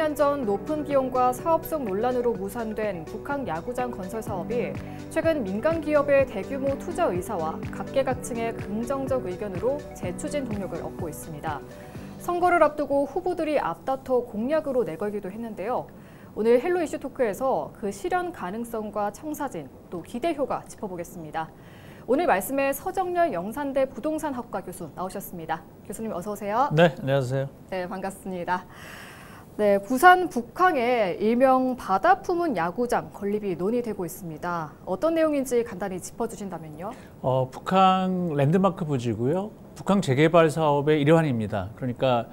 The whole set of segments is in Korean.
년 전 높은 비용과 사업성 논란으로 무산된 북한 야구장 건설 사업이 최근 민간 기업의 대규모 투자 의사와 각계각층의 긍정적 의견으로 재추진 동력을 얻고 있습니다. 선거를 앞두고 후보들이 앞다퉈 공약으로 내걸기도 했는데요. 오늘 헬로 이슈 토크에서 그 실현 가능성과 청사진, 또 기대효과 짚어보겠습니다. 오늘 말씀에 서정열 영산대 부동산학과 교수 나오셨습니다. 교수님 어서 오세요. 네, 안녕하세요. 네, 반갑습니다. 네, 부산 북항에 일명 바다 품은 야구장 건립이 논의되고 있습니다. 어떤 내용인지 간단히 짚어주신다면요. 북항 랜드마크 부지고요. 북항 재개발 사업의 일환입니다. 그러니까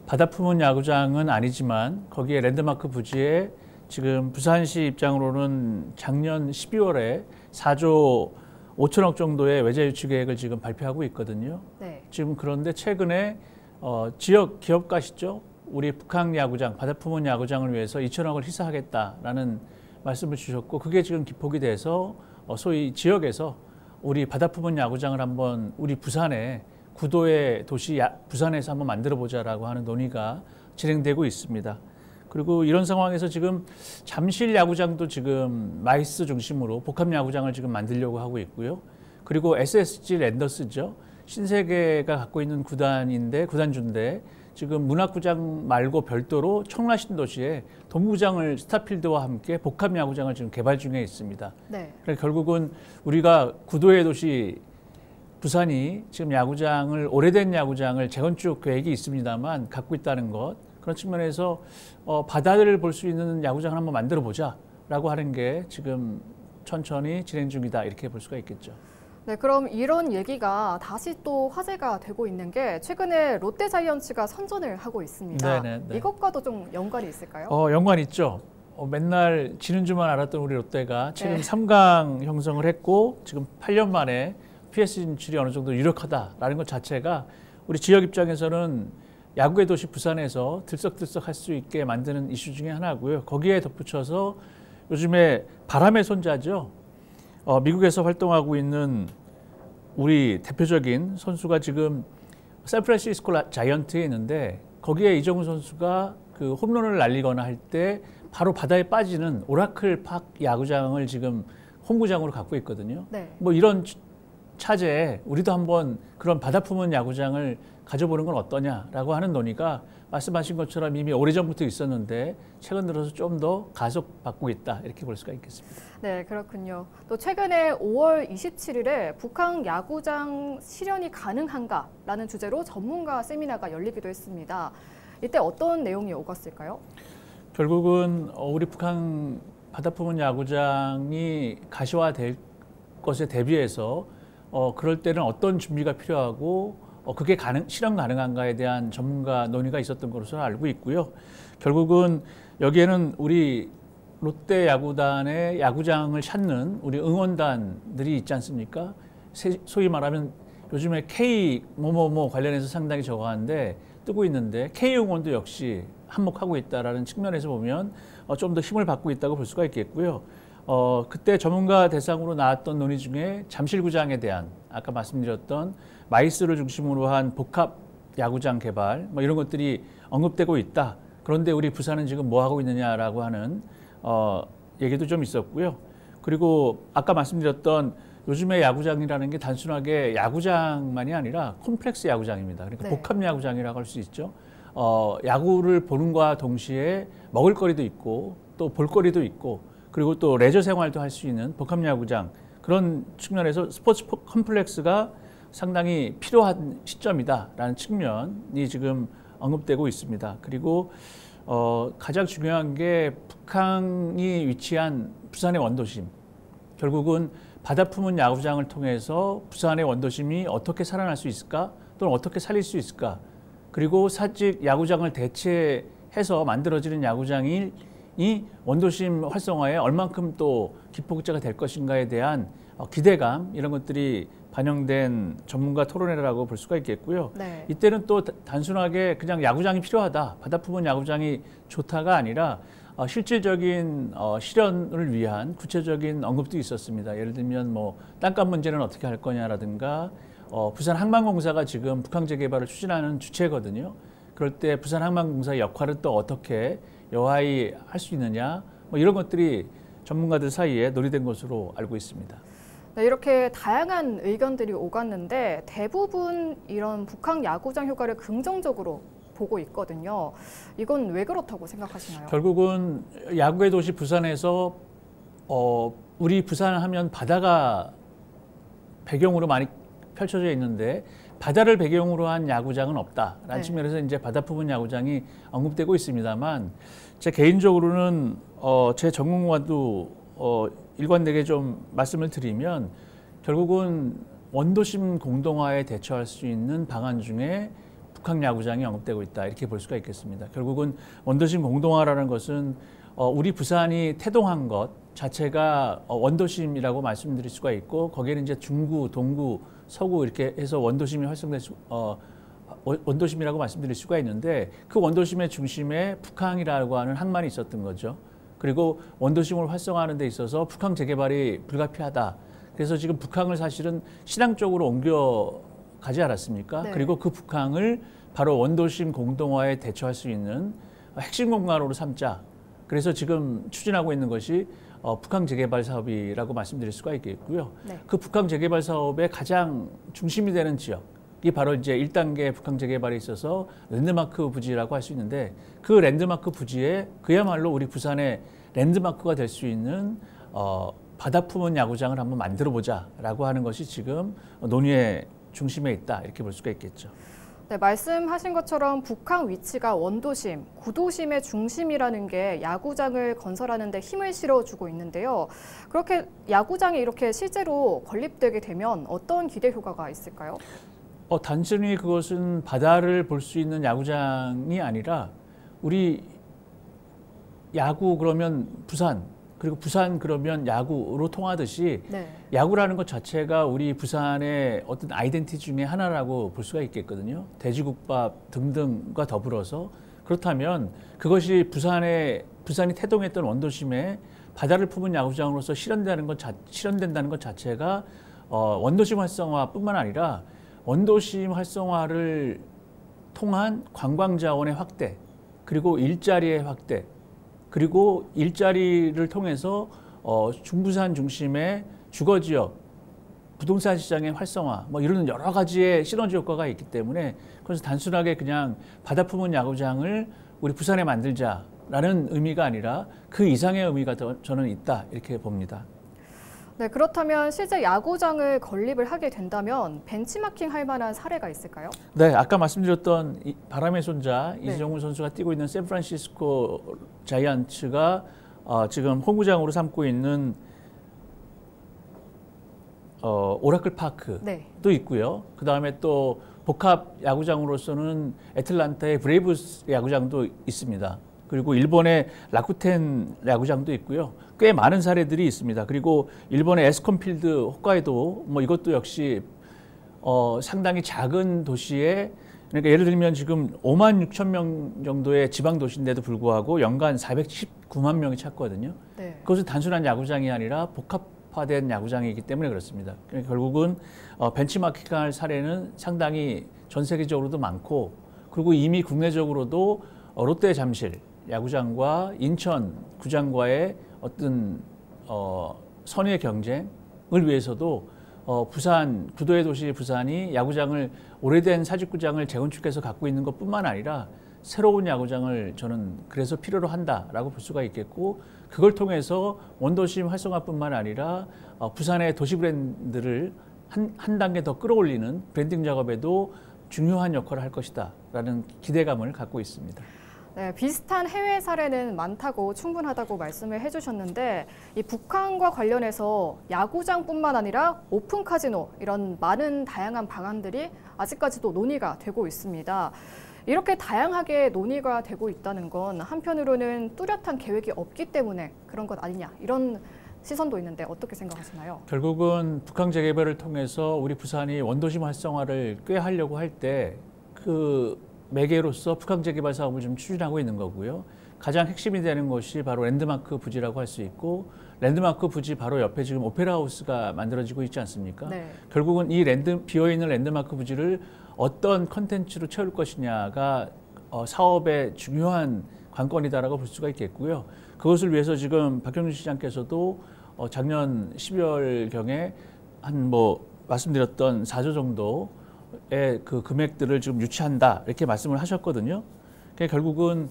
바다 품은 야구장은 아니지만 거기에 랜드마크 부지에 지금 부산시 입장으로는 작년 12월에 4조 5천억 정도의 외자 유치 계획을 지금 발표하고 있거든요. 네. 지금 그런데 최근에 지역 기업가시죠. 우리 북한 야구장, 바다 품은 야구장을 위해서 2천억을 희사하겠다라는 말씀을 주셨고, 그게 지금 기폭이 돼서 소위 지역에서 우리 바다 품은 야구장을 한번 우리 부산에 구도의 도시 부산에서 한번 만들어 보자라고 하는 논의가 진행되고 있습니다. 그리고 이런 상황에서 지금 잠실 야구장도 지금 마이스 중심으로 복합 야구장을 지금 만들려고 하고 있고요. 그리고 SSG 랜더스죠. 신세계가 갖고 있는 구단주인데 지금 문학구장 말고 별도로 청라 신도시에 동구장을 스타필드와 함께 복합 야구장을 지금 개발 중에 있습니다. 네. 그러니까 결국은 우리가 구도의 도시 부산이 지금 오래된 야구장을 재건축 계획이 있습니다만 갖고 있다는 것, 그런 측면에서 바다를 볼 수 있는 야구장을 한번 만들어 보자라고 하는 게 지금 천천히 진행 중이다, 이렇게 볼 수가 있겠죠. 네, 그럼 이런 얘기가 다시 또 화제가 되고 있는 게 최근에 롯데자이언츠가 선전을 하고 있습니다. 네네. 이것과도 좀 연관이 있을까요? 연관 있죠. 맨날 지는 줄만 알았던 우리 롯데가 최근 네. 3강 형성을 했고 지금 8년 만에 PS 진출이 어느 정도 유력하다라는 것 자체가 우리 지역 입장에서는 야구의 도시 부산에서 들썩들썩 할 수 있게 만드는 이슈 중에 하나고요. 거기에 덧붙여서 요즘에 바람의 손자죠. 미국에서 활동하고 있는 우리 대표적인 선수가 지금 샌프란시스코 자이언트에 있는데, 거기에 이정우 선수가 그 홈런을 날리거나 할 때 바로 바다에 빠지는 오라클 팍 야구장을 지금 홈구장으로 갖고 있거든요. 네. 뭐 이런 차제에 우리도 한번 그런 바다 품은 야구장을 가져보는 건 어떠냐라고 하는 논의가 말씀하신 것처럼 이미 오래전부터 있었는데 최근 들어서 좀 더 가속받고 있다, 이렇게 볼 수가 있겠습니다. 네, 그렇군요. 또 최근에 5월 27일에 북한 야구장 실현이 가능한가라는 주제로 전문가 세미나가 열리기도 했습니다. 이때 어떤 내용이 오갔을까요? 결국은 우리 북한 바다 품은 야구장이 가시화될 것에 대비해서 그럴 때는 어떤 준비가 필요하고 그게 실현 가능한가에 대한 전문가 논의가 있었던 것으로 알고 있고요. 결국은 여기에는 우리 롯데 야구단의 야구장을 찾는 우리 응원단들이 있지 않습니까? 소위 말하면 요즘에 K 뭐뭐뭐 관련해서 상당히 저거한데 뜨고 있는데 K 응원도 역시 한몫하고 있다라는 측면에서 보면 좀 더 힘을 받고 있다고 볼 수가 있겠고요. 그때 전문가 대상으로 나왔던 논의 중에 잠실구장에 대한 아까 말씀드렸던 마이스를 중심으로 한 복합 야구장 개발 뭐 이런 것들이 언급되고 있다. 그런데 우리 부산은 지금 뭐 하고 있느냐라고 하는 얘기도 좀 있었고요. 그리고 아까 말씀드렸던 요즘의 야구장이라는 게 단순하게 야구장만이 아니라 콤플렉스 야구장입니다. 그러니까 네. 복합 야구장이라고 할 수 있죠. 야구를 보는과 동시에 먹을거리도 있고 또 볼거리도 있고 그리고 또 레저 생활도 할 수 있는 복합 야구장, 그런 측면에서 스포츠 컴플렉스가 상당히 필요한 시점이다라는 측면이 지금 언급되고 있습니다. 그리고 가장 중요한 게 북한이 위치한 부산의 원도심, 결국은 바다 품은 야구장을 통해서 부산의 원도심이 어떻게 살아날 수 있을까, 또는 어떻게 살릴 수 있을까, 그리고 사직 야구장을 대체해서 만들어지는 야구장이 원도심 활성화에 얼만큼 또 기폭제가 될 것인가에 대한 기대감, 이런 것들이 반영된 전문가 토론회라고 볼 수가 있겠고요. 네. 이때는 또 단순하게 그냥 야구장이 필요하다, 바다 품은 야구장이 좋다가 아니라 실질적인 실현을 위한 구체적인 언급도 있었습니다. 예를 들면 뭐 땅값 문제는 어떻게 할 거냐라든가 부산항만공사가 지금 북항 재개발을 추진하는 주체거든요. 그럴 때 부산항만공사의 역할은 또 어떻게 여하이 할 수 있느냐, 뭐 이런 것들이 전문가들 사이에 논의된 것으로 알고 있습니다. 네, 이렇게 다양한 의견들이 오갔는데 대부분 이런 북한 야구장 효과를 긍정적으로 보고 있거든요. 이건 왜 그렇다고 생각하시나요? 결국은 야구의 도시 부산에서 우리 부산 하면 바다가 배경으로 많이 펼쳐져 있는데 바다를 배경으로 한 야구장은 없다라는 네. 측면에서 이제 바다 부분 야구장이 언급되고 있습니다만 제 개인적으로는 제 전공과도 일관되게 좀 말씀을 드리면 결국은 원도심 공동화에 대처할 수 있는 방안 중에 북한 야구장이 언급되고 있다 이렇게 볼 수가 있겠습니다. 결국은 원도심 공동화라는 것은 우리 부산이 태동한 것 자체가 원도심이라고 말씀드릴 수가 있고 거기에는 이제 중구, 동구, 서구 이렇게 해서 원도심이 활성될 원도심이라고 말씀드릴 수가 있는데 그 원도심의 중심에 북한이라고 하는 항만이 있었던 거죠. 그리고 원도심을 활성화하는 데 있어서 북한 재개발이 불가피하다. 그래서 지금 북한을 사실은 신앙 쪽으로 옮겨가지 않았습니까? 네. 그리고 그 북한을 바로 원도심 공동화에 대처할 수 있는 핵심 공간으로 삼자. 그래서 지금 추진하고 있는 것이 북한 재개발 사업이라고 말씀드릴 수가 있겠고요. 네. 그 북한 재개발 사업의 가장 중심이 되는 지역이 바로 이제 1단계 북한 재개발에 있어서 랜드마크 부지라고 할 수 있는데 그 랜드마크 부지에 그야말로 우리 부산의 랜드마크가 될 수 있는 바다 품은 야구장을 한번 만들어 보자라고 하는 것이 지금 논의의 중심에 있다 이렇게 볼 수가 있겠죠. 네, 말씀하신 것처럼 북한 위치가 원도심, 구도심의 중심이라는 게 야구장을 건설하는 데 힘을 실어주고 있는데요. 그렇게 야구장이 이렇게 실제로 건립되게 되면 어떤 기대 효과가 있을까요? 단순히 그것은 바다를 볼 수 있는 야구장이 아니라 우리 야구 그러면 부산 그리고 부산 그러면 야구로 통하듯이 네. 야구라는 것 자체가 우리 부산의 어떤 아이덴티티 중에 하나라고 볼 수가 있겠거든요. 돼지국밥 등등과 더불어서 그렇다면 그것이 부산이 태동했던 원도심에 바다를 품은 야구장으로서 실현된다는 것 자체가 원도심 활성화뿐만 아니라 원도심 활성화를 통한 관광 자원의 확대 그리고 일자리의 확대 그리고 일자리를 통해서 중부산 중심의 주거지역, 부동산 시장의 활성화, 뭐 이런 여러 가지의 시너지 효과가 있기 때문에 그래서 단순하게 그냥 바다 품은 야구장을 우리 부산에 만들자라는 의미가 아니라 그 이상의 의미가 저는 있다 이렇게 봅니다. 네, 그렇다면 실제 야구장을 건립을 하게 된다면 벤치마킹 할 만한 사례가 있을까요? 네, 아까 말씀드렸던 바람의 손자 네. 이정우 선수가 뛰고 있는 샌프란시스코 자이언츠가 지금 홈구장으로 삼고 있는 오라클 파크도 네. 있고요. 그 다음에 또 복합 야구장으로서는 애틀란타의 브레이브스 야구장도 있습니다. 그리고 일본의 라쿠텐 야구장도 있고요. 꽤 많은 사례들이 있습니다. 그리고 일본의 에스콘필드 홋카이도 뭐 이것도 역시 상당히 작은 도시에 그러니까 예를 들면 지금 5만 6천 명 정도의 지방 도시인데도 불구하고 연간 419만 명이 찾거든요. 네. 그것은 단순한 야구장이 아니라 복합화된 야구장이기 때문에 그렇습니다. 그러니까 결국은 벤치마킹할 사례는 상당히 전 세계적으로도 많고 그리고 이미 국내적으로도 롯데 잠실 야구장과 인천 구장과의 어떤 선의의 경쟁을 위해서도 부산 구도의 도시 부산이 야구장을 오래된 사직구장을 재건축해서 갖고 있는 것뿐만 아니라 새로운 야구장을 저는 그래서 필요로 한다라고 볼 수가 있겠고 그걸 통해서 원도심 활성화뿐만 아니라 부산의 도시 브랜드를 한 단계 더 끌어올리는 브랜딩 작업에도 중요한 역할을 할 것이다라는 기대감을 갖고 있습니다. 네, 비슷한 해외 사례는 많다고 충분하다고 말씀을 해주셨는데 이 북한과 관련해서 야구장뿐만 아니라 오픈 카지노 이런 많은 다양한 방안들이 아직까지도 논의가 되고 있습니다. 이렇게 다양하게 논의가 되고 있다는 건 한편으로는 뚜렷한 계획이 없기 때문에 그런 것 아니냐 이런 시선도 있는데 어떻게 생각하시나요? 결국은 북한 재개발을 통해서 우리 부산이 원도심 활성화를 꾀하려고 할 때 그 매개로서 북한 재개발 사업을 좀 추진하고 있는 거고요. 가장 핵심이 되는 것이 바로 랜드마크 부지라고 할 수 있고 랜드마크 부지 바로 옆에 지금 오페라 하우스가 만들어지고 있지 않습니까? 네. 결국은 이 비어있는 랜드마크 부지를 어떤 컨텐츠로 채울 것이냐가 사업의 중요한 관건이다라고 볼 수가 있겠고요. 그것을 위해서 지금 박형준 시장께서도 작년 12월경에 한 뭐 말씀드렸던 4조 정도의 그 금액들을 지금 유치한다 이렇게 말씀을 하셨거든요. 그러니까 결국은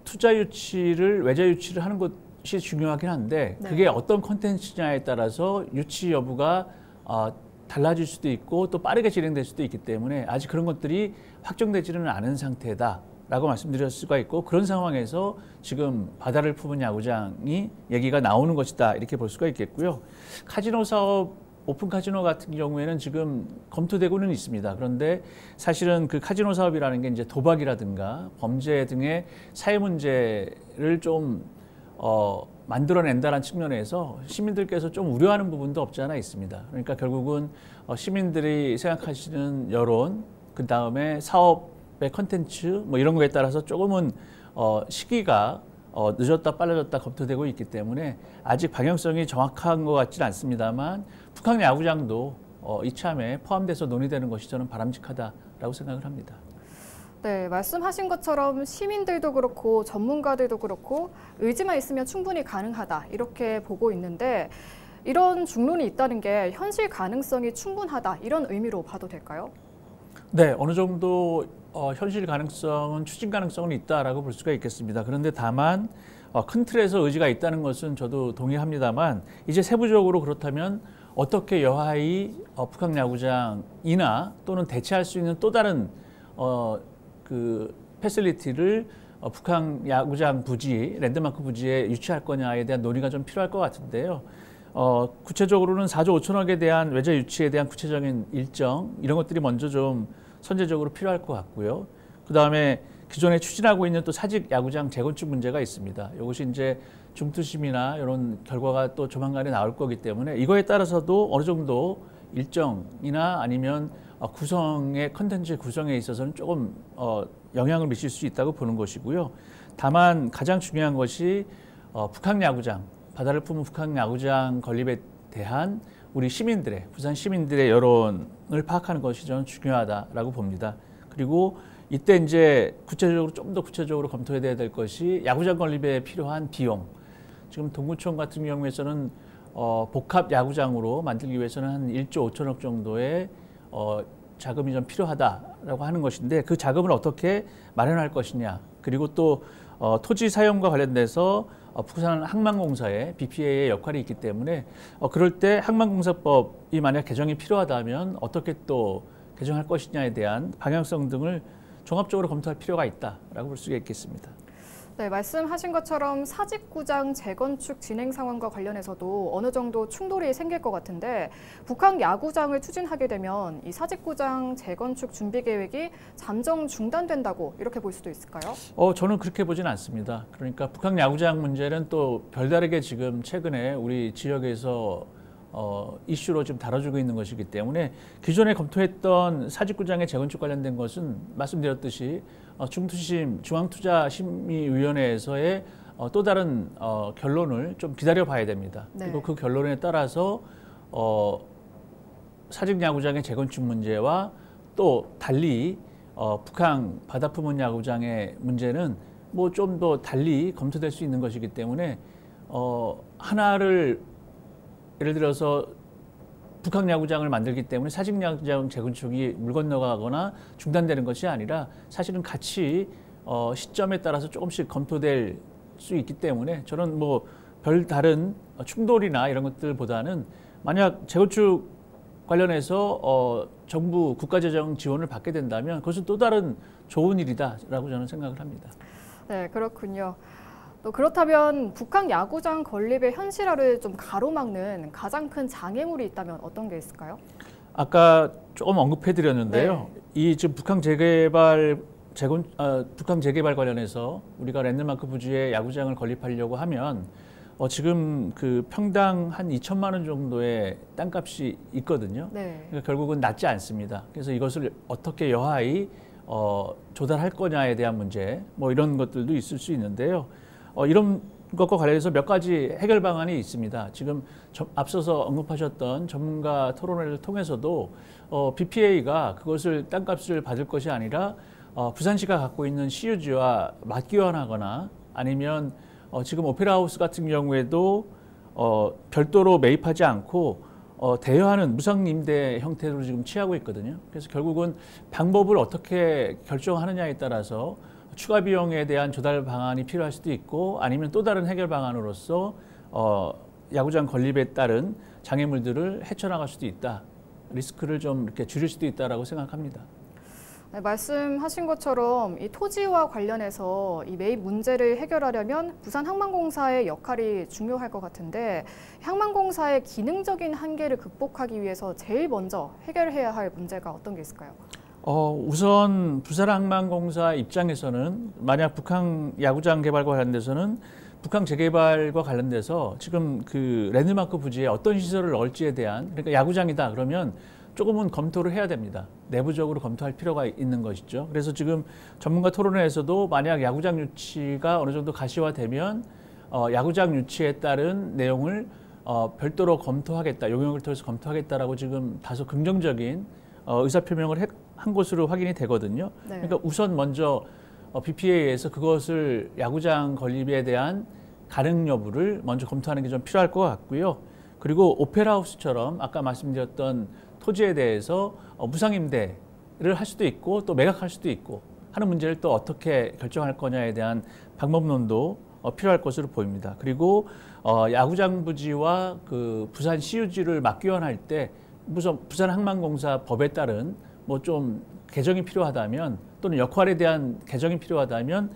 투자 유치를 외자 유치를 하는 것이 중요하긴 한데 그게 어떤 콘텐츠냐에 따라서 유치 여부가 달라질 수도 있고 또 빠르게 진행될 수도 있기 때문에 아직 그런 것들이 확정되지는 않은 상태다라고 말씀드릴 수가 있고 그런 상황에서 지금 바다를 품은 야구장이 얘기가 나오는 것이다 이렇게 볼 수가 있겠고요. 카지노 사업 오픈 카지노 같은 경우에는 지금 검토되고는 있습니다. 그런데 사실은 그 카지노 사업이라는 게 이제 도박이라든가 범죄 등의 사회 문제를 좀 만들어낸다는 측면에서 시민들께서 좀 우려하는 부분도 없지 않아 있습니다. 그러니까 결국은 시민들이 생각하시는 여론, 그 다음에 사업의 컨텐츠 뭐 이런 거에 따라서 조금은 시기가 늦었다 빨라졌다 검토되고 있기 때문에 아직 방향성이 정확한 것 같지는 않습니다만 북한 야구장도 이참에 포함돼서 논의되는 것이 저는 바람직하다라고 생각을 합니다. 네, 말씀하신 것처럼 시민들도 그렇고 전문가들도 그렇고 의지만 있으면 충분히 가능하다 이렇게 보고 있는데 이런 중론이 있다는 게 현실 가능성이 충분하다 이런 의미로 봐도 될까요? 네, 어느 정도 현실 가능성은 추진 가능성은 있다라고 볼 수가 있겠습니다. 그런데 다만 큰 틀에서 의지가 있다는 것은 저도 동의합니다만 이제 세부적으로 그렇다면 어떻게 여하이 북한 야구장이나 또는 대체할 수 있는 또 다른 그 패실리티를 북한 야구장 부지, 랜드마크 부지에 유치할 거냐에 대한 논의가 좀 필요할 것 같은데요. 구체적으로는 4조 5천억에 대한 외자 유치에 대한 구체적인 일정 이런 것들이 먼저 좀 선제적으로 필요할 것 같고요. 그 다음에 기존에 추진하고 있는 또 사직 야구장 재건축 문제가 있습니다. 이것이 이제 중투심이나 이런 결과가 또 조만간에 나올 거기 때문에 이거에 따라서도 어느 정도 일정이나 아니면 구성의 컨텐츠 구성에 있어서는 조금 영향을 미칠 수 있다고 보는 것이고요. 다만 가장 중요한 것이 북한 야구장, 바다를 품은 북한 야구장 건립에 대한 우리 시민들의, 부산 시민들의 여론을 파악하는 것이 저는 중요하다라고 봅니다. 그리고 이때 이제 구체적으로 좀 더 구체적으로 검토해야 될 것이 야구장 건립에 필요한 비용. 지금 동구청 같은 경우에서는 복합 야구장으로 만들기 위해서는 한 1조 5천억 정도의 자금이 좀 필요하다라고 하는 것인데 그 자금을 어떻게 마련할 것이냐. 그리고 또 토지 사용과 관련돼서 부산 항만공사의 BPA의 역할이 있기 때문에 그럴 때 항만공사법이 만약 개정이 필요하다면 어떻게 또 개정할 것이냐에 대한 방향성 등을 종합적으로 검토할 필요가 있다라고 볼 수가 있겠습니다. 네, 말씀하신 것처럼 사직구장 재건축 진행 상황과 관련해서도 어느 정도 충돌이 생길 것 같은데 북한 야구장을 추진하게 되면 이 사직구장 재건축 준비 계획이 잠정 중단된다고 이렇게 볼 수도 있을까요? 저는 그렇게 보진 않습니다. 그러니까 북한 야구장 문제는 또 별다르게 지금 최근에 우리 지역에서 이슈로 지금 다뤄지고 있는 것이기 때문에 기존에 검토했던 사직구장의 재건축 관련된 것은 말씀드렸듯이 중투심 중앙투자심의위원회에서의 또 다른 결론을 좀 기다려 봐야 됩니다. 네. 그리고 그 결론에 따라서 사직야구장의 재건축 문제와 또 달리 북한 바다 품은 야구장의 문제는 뭐 좀 더 달리 검토될 수 있는 것이기 때문에 하나를 예를 들어서 북한 야구장을 만들기 때문에 사직 야구장 재건축이 물 건너가거나 중단되는 것이 아니라 사실은 같이 시점에 따라서 조금씩 검토될 수 있기 때문에 저는 뭐 별다른 충돌이나 이런 것들보다는 만약 재건축 관련해서 정부 국가재정 지원을 받게 된다면 그것은 또 다른 좋은 일이다라고 저는 생각을 합니다. 네, 그렇군요. 또 그렇다면 북한 야구장 건립의 현실화를 좀 가로막는 가장 큰 장애물이 있다면 어떤 게 있을까요? 아까 조금 언급해드렸는데요. 네. 이 지금 북한 재개발 관련해서 우리가 랜드마크 부지에 야구장을 건립하려고 하면 지금 그 평당 한 2천만 원 정도의 땅값이 있거든요. 네. 그러니까 결국은 낮지 않습니다. 그래서 이것을 어떻게 여하이 조달할 거냐에 대한 문제, 뭐 이런 것들도 있을 수 있는데요. 이런 것과 관련해서 몇 가지 해결 방안이 있습니다. 지금 앞서서 언급하셨던 전문가 토론회를 통해서도 BPA가 그것을 땅값을 받을 것이 아니라 부산시가 갖고 있는 CUG와 맞기원하거나 아니면 지금 오페라하우스 같은 경우에도 별도로 매입하지 않고 대여하는 무상임대 형태로 지금 취하고 있거든요. 그래서 결국은 방법을 어떻게 결정하느냐에 따라서 추가 비용에 대한 조달 방안이 필요할 수도 있고 아니면 또 다른 해결 방안으로서 야구장 건립에 따른 장애물들을 헤쳐나갈 수도 있다. 리스크를 좀 이렇게 줄일 수도 있다라고 생각합니다. 네, 말씀하신 것처럼 이 토지와 관련해서 이 매입 문제를 해결하려면 부산항만공사의 역할이 중요할 것 같은데 항만공사의 기능적인 한계를 극복하기 위해서 제일 먼저 해결해야 할 문제가 어떤 게 있을까요? 우선 부산항만공사 입장에서는 만약 북한 야구장 개발과 관련돼서는 북한 재개발과 관련돼서 지금 그 랜드마크 부지에 어떤 시설을 넣을지에 대한 그러니까 야구장이다 그러면 조금은 검토를 해야 됩니다. 내부적으로 검토할 필요가 있는 것이죠. 그래서 지금 전문가 토론회에서도 만약 야구장 유치가 어느 정도 가시화되면 야구장 유치에 따른 내용을 별도로 검토하겠다, 용역을 통해서 검토하겠다라고 지금 다소 긍정적인 의사표명을 한 것으로 확인이 되거든요. 네. 그러니까 우선 먼저 BPA에서 그것을 야구장 건립에 대한 가능 여부를 먼저 검토하는 게 좀 필요할 것 같고요. 그리고 오페라하우스처럼 아까 말씀드렸던 토지에 대해서 무상임대를 할 수도 있고 또 매각할 수도 있고 하는 문제를 또 어떻게 결정할 거냐에 대한 방법론도 필요할 것으로 보입니다. 그리고 야구장 부지와 그 부산 CUG를 맞기원할 때 우선 부산항만공사 법에 따른 뭐 좀 개정이 필요하다면 또는 역할에 대한 개정이 필요하다면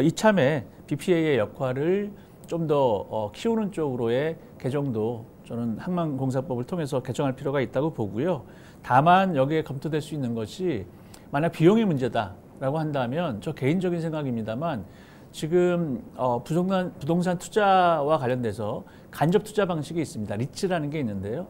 이참에 BPA의 역할을 좀 더 키우는 쪽으로의 개정도 저는 항만공사법을 통해서 개정할 필요가 있다고 보고요. 다만 여기에 검토될 수 있는 것이 만약 비용이 문제다라고 한다면 저 개인적인 생각입니다만 지금 부동산 투자와 관련돼서 간접 투자 방식이 있습니다. 리츠라는 게 있는데요.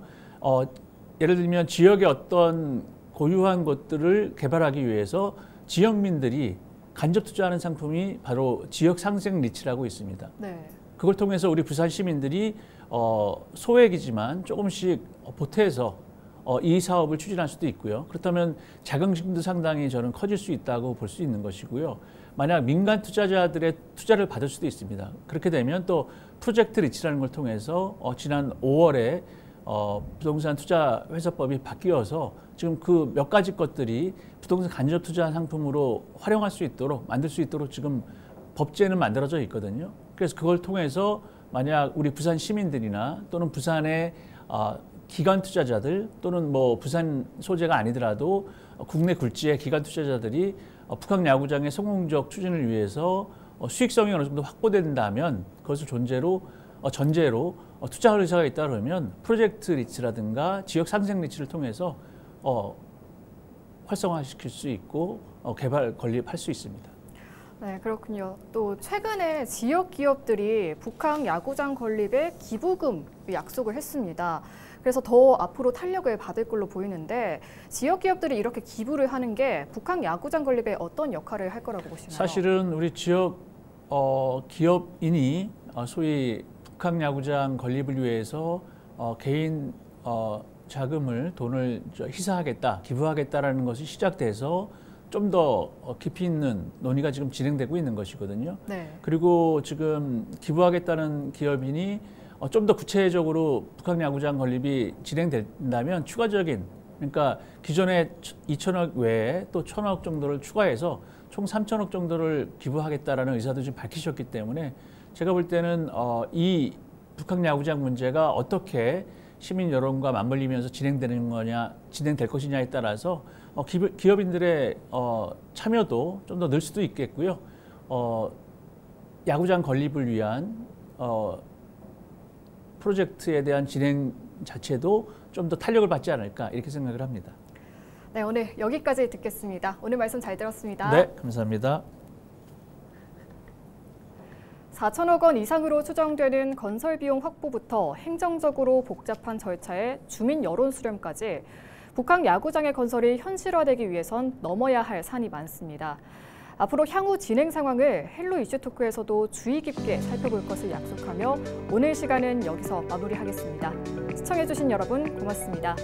예를 들면 지역의 어떤 고유한 것들을 개발하기 위해서 지역민들이 간접 투자하는 상품이 바로 지역 상생 리츠라고 있습니다. 네. 그걸 통해서 우리 부산 시민들이 소액이지만 조금씩 보태서 이 사업을 추진할 수도 있고요. 그렇다면 자긍심도 상당히 저는 커질 수 있다고 볼 수 있는 것이고요. 만약 민간 투자자들의 투자를 받을 수도 있습니다. 그렇게 되면 또 프로젝트 리츠라는 걸 통해서 지난 5월에 부동산 투자 회사법이 바뀌어서 지금 그 몇 가지 것들이 부동산 간접 투자 상품으로 활용할 수 있도록 만들 수 있도록 지금 법제는 만들어져 있거든요. 그래서 그걸 통해서 만약 우리 부산 시민들이나 또는 부산의 기관 투자자들 또는 뭐 부산 소재가 아니더라도 국내 굴지의 기관 투자자들이 북한 야구장의 성공적 추진을 위해서 수익성이 어느 정도 확보된다면 그것을 전제로 투자할 의사가 있다 그러면 프로젝트 리츠라든가 지역 상생 리츠를 통해서 활성화시킬 수 있고 개발 건립할 수 있습니다. 네, 그렇군요. 또 최근에 지역 기업들이 북한 야구장 건립에 기부금 약속을 했습니다. 그래서 더 앞으로 탄력을 받을 걸로 보이는데 지역 기업들이 이렇게 기부를 하는 게 북한 야구장 건립에 어떤 역할을 할 거라고 보시나요? 사실은 우리 지역 기업인이 소위 북한 야구장 건립을 위해서 개인 자금을 돈을 희사하겠다, 기부하겠다라는 것이 시작돼서 좀 더 깊이 있는 논의가 지금 진행되고 있는 것이거든요. 네. 그리고 지금 기부하겠다는 기업인이 좀 더 구체적으로 북한 야구장 건립이 진행된다면 추가적인 그러니까 기존에 2천억 외에 또 1,000억 정도를 추가해서 총 3천억 정도를 기부하겠다라는 의사도 지금 밝히셨기 때문에 제가 볼 때는 이 북한 야구장 문제가 어떻게 시민 여론과 맞물리면서 진행될 것이냐에 따라서 기업인들의 참여도 좀 더 늘 수도 있겠고요. 야구장 건립을 위한 프로젝트에 대한 진행 자체도 좀 더 탄력을 받지 않을까 이렇게 생각을 합니다. 네, 오늘 여기까지 듣겠습니다. 오늘 말씀 잘 들었습니다. 네, 감사합니다. 4천억 원 이상으로 추정되는 건설 비용 확보부터 행정적으로 복잡한 절차에 주민 여론 수렴까지 북한 야구장의 건설이 현실화되기 위해선 넘어야 할 산이 많습니다. 앞으로 향후 진행 상황을 헬로 이슈 토크에서도 주의 깊게 살펴볼 것을 약속하며 오늘 시간은 여기서 마무리하겠습니다. 시청해주신 여러분 고맙습니다.